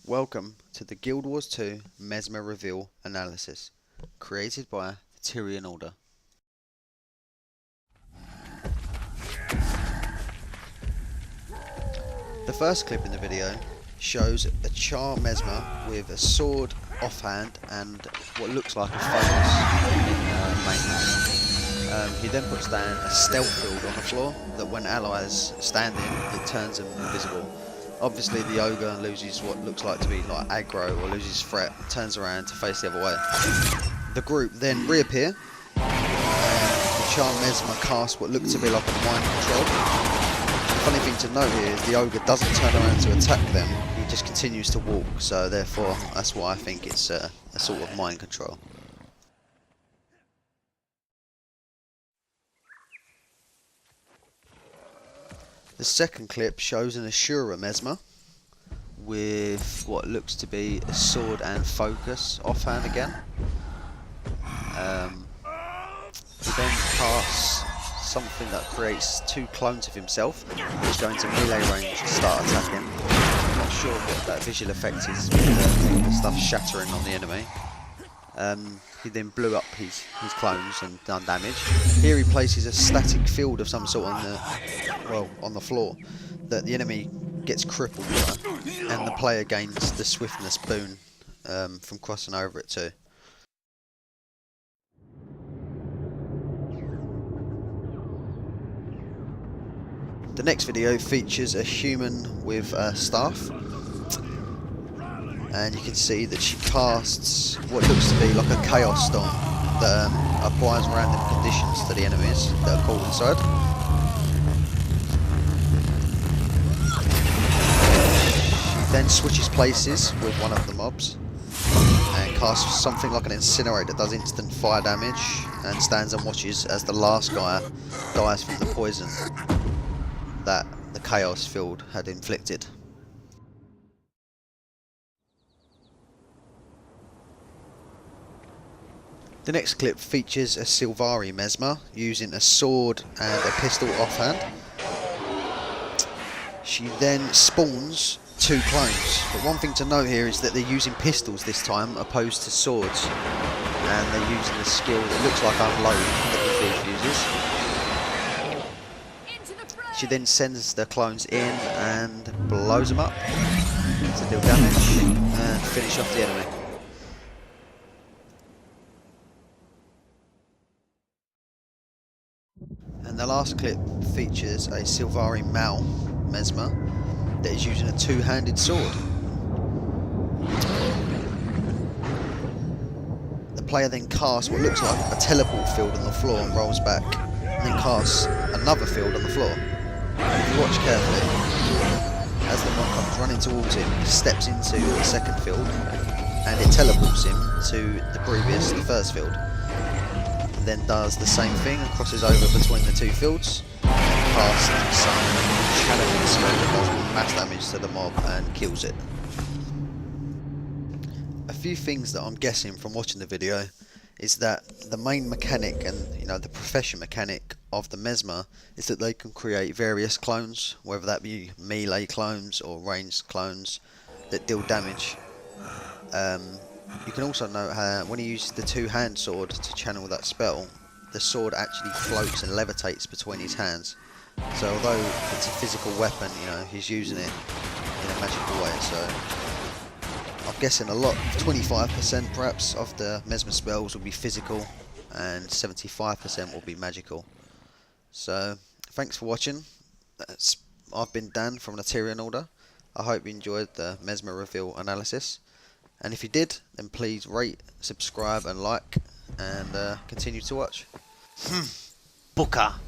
Welcome to the Guild Wars 2 Mesmer Reveal analysis, created by TheTyrianOrder. The first clip in the video shows a Char Mesmer with a sword offhand and what looks like a focus in main. He then puts down a stealth field on the floor that when allies stand in, it turns them invisible. Obviously the ogre loses what looks like to be like aggro or loses threat, turns around to face the other way. The group then reappear and the Char Mesmer casts what looks to be like a mind control. The funny thing to note here is the ogre doesn't turn around to attack them, he just continues to walk, so therefore that's why I think it's a sort of mind control. The second clip shows an Ashura Mesmer with what looks to be a sword and focus offhand again. He then casts something that creates two clones of himself, which go into melee range to start attacking. I'm not sure what that visual effect is with the stuff shattering on the enemy. He then blew up his clones and done damage. Here he places a static field of some sort on the floor that the enemy gets crippled by, and the player gains the swiftness boon from crossing over it too. The next video features a human with a staff, and you can see that she casts what looks to be like a chaos storm that applies random conditions to the enemies that are caught inside. She then switches places with one of the mobs and casts something like an incinerator that does instant fire damage, and stands and watches as the last guy dies from the poison that the chaos field had inflicted. The next clip features a Sylvari Mesmer using a sword and a pistol offhand. She then spawns two clones, but one thing to note here is that they're using pistols this time opposed to swords, and they're using a skill that looks like unload that the thief uses. She then sends the clones in and blows them up to deal damage and finish off the enemy. And the last clip features a Sylvari Mal Mesmer that is using a two-handed sword. The player then casts what looks like a teleport field on the floor and rolls back, and then casts another field on the floor. And if you watch carefully, as the mob comes running towards him, he steps into the second field and it teleports him to the first field. Then does the same thing and crosses over between the two fields and casts some challenging spell that does mass damage to the mob and kills it. A few things that I'm guessing from watching the video is that the main mechanic and the profession mechanic of the Mesmer is that they can create various clones, whether that be melee clones or ranged clones that deal damage. You can also note how when he uses the two-hand sword to channel that spell, the sword actually floats and levitates between his hands. So although it's a physical weapon, he's using it in a magical way. So I'm guessing 25% perhaps of the Mesmer spells will be physical and 75% will be magical. So thanks for watching. I've been Dan from the TTO. I hope you enjoyed the Mesmer Reveal analysis. And if you did, then please rate, subscribe and like, and continue to watch. Booker.